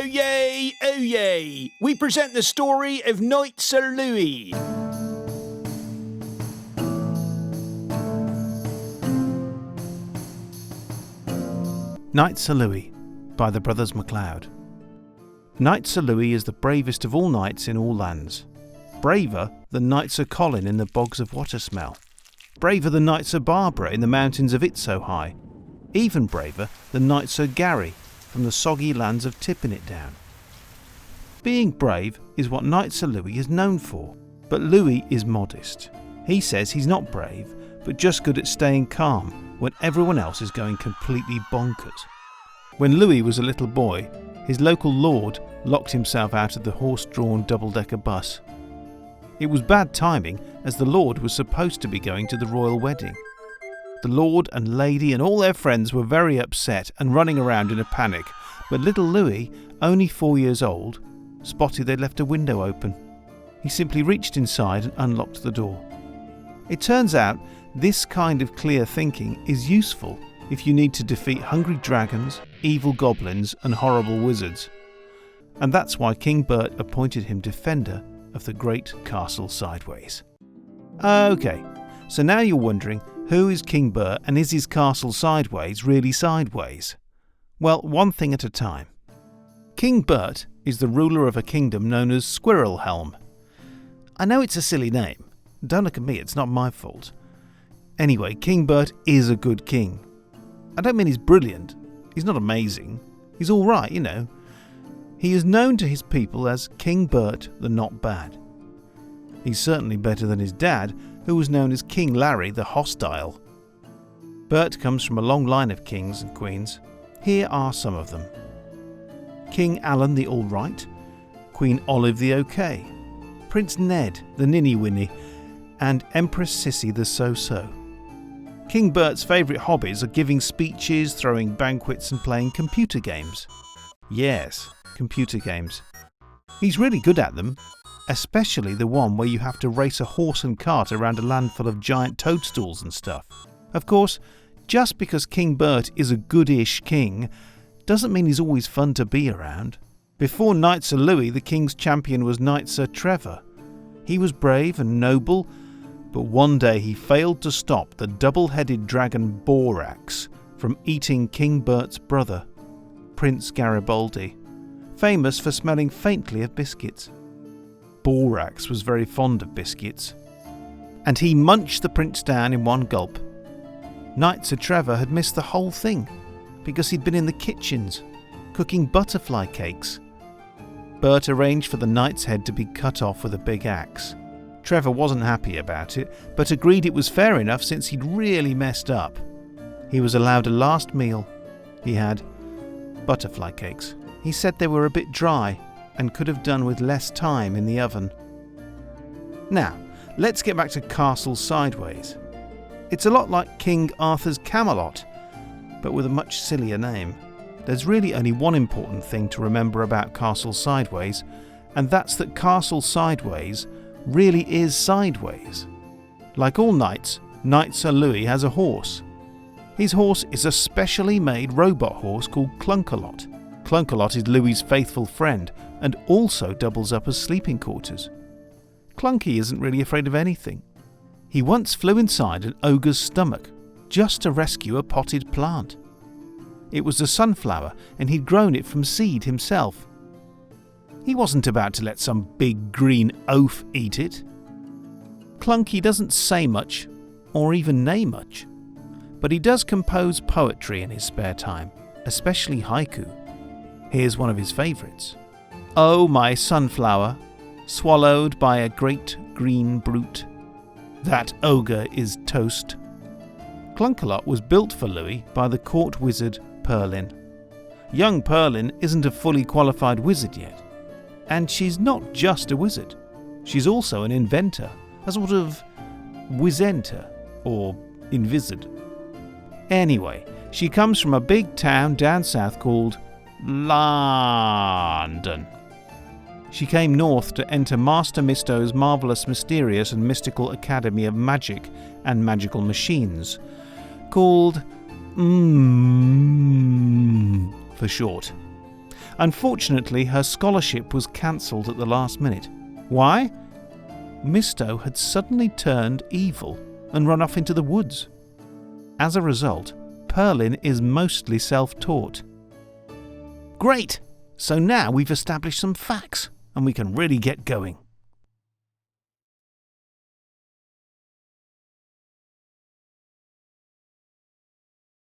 Oh yay, oh yay! We present the story of Knight Sir Louis. Knight Sir Louis by the Brothers McLeod. Knight Sir Louis is the bravest of all knights in all lands. Braver than Knight Sir Colin in the bogs of Watersmell. Braver than Knight Sir Barbara in the mountains of Itso-High. Even braver than Knight Sir Gary from the soggy lands of Tippin-It-Down. Being brave is what Knight Sir Louis is known for, but Louis is modest. He says he's not brave, but just good at staying calm when everyone else is going completely bonkers. When Louis was a little boy, his local lord locked himself out of the horse-drawn double-decker bus. It was bad timing, as the lord was supposed to be going to the royal wedding. The lord and lady and all their friends were very upset and running around in a panic, but little Louis, only 4 years old, spotted they'd left a window open. He simply reached inside and unlocked the door. It turns out this kind of clear thinking is useful if you need to defeat hungry dragons, evil goblins and horrible wizards. And that's why King Bert appointed him defender of the great castle Sideways. Okay, so now you're wondering, who is King Bert and is his castle Sideways really sideways? Well, one thing at a time. King Bert is the ruler of a kingdom known as Squirrelhelm. I know it's a silly name. Don't look at me, it's not my fault. Anyway, King Bert is a good king. I don't mean he's brilliant. He's not amazing. He's all right, you know. He is known to his people as King Bert the Not Bad. He's certainly better than his dad, who was known as King Larry the Hostile. Bert comes from a long line of kings and queens. Here are some of them. King Alan the All-Right, Queen Olive the OK, Prince Ned the Ninny-Winny, and Empress Sissy the So-So. King Bert's favourite hobbies are giving speeches, throwing banquets and playing computer games. Yes, computer games. He's really good at them, especially the one where you have to race a horse and cart around a land full of giant toadstools and stuff. Of course, just because King Bert is a goodish king doesn't mean he's always fun to be around. Before Knight Sir Louis, the king's champion was Knight Sir Trevor. He was brave and noble, but one day he failed to stop the double-headed dragon Borax from eating King Bert's brother, Prince Garibaldi, famous for smelling faintly of biscuits. Borax was very fond of biscuits, and he munched the prince down in one gulp. Knight Sir Trevor had missed the whole thing because he'd been in the kitchens cooking butterfly cakes. Bert arranged for the knight's head to be cut off with a big axe. Trevor wasn't happy about it, but agreed it was fair enough since he'd really messed up. He was allowed a last meal. He had butterfly cakes. He said they were a bit dry and could have done with less time in the oven. Now, let's get back to Castle Sideways. It's a lot like King Arthur's Camelot, but with a much sillier name. There's really only one important thing to remember about Castle Sideways, and that's that Castle Sideways really is sideways. Like all knights, Knight Sir Louis has a horse. His horse is a specially made robot horse called Clunkalot. Clunkalot is Louis's faithful friend and also doubles up as sleeping quarters. Clunky isn't really afraid of anything. He once flew inside an ogre's stomach just to rescue a potted plant. It was a sunflower and he'd grown it from seed himself. He wasn't about to let some big green oaf eat it. Clunky doesn't say much or even neigh much, but he does compose poetry in his spare time, especially haiku. Here's one of his favourites. Oh, my sunflower, swallowed by a great green brute, that ogre is toast. Clunkalot was built for Louis by the court wizard Perlin. Young Perlin isn't a fully qualified wizard yet, and she's not just a wizard. She's also an inventor, a sort of wizenter or invisard. Anyway, she comes from a big town down south called London. She came north to enter Master Misto's marvellous, mysterious and mystical Academy of Magic and Magical Machines, called for short. Unfortunately, her scholarship was cancelled at the last minute. Why? Misto had suddenly turned evil and run off into the woods. As a result, Perlin is mostly self-taught. Great! So now we've established some facts, and we can really get going.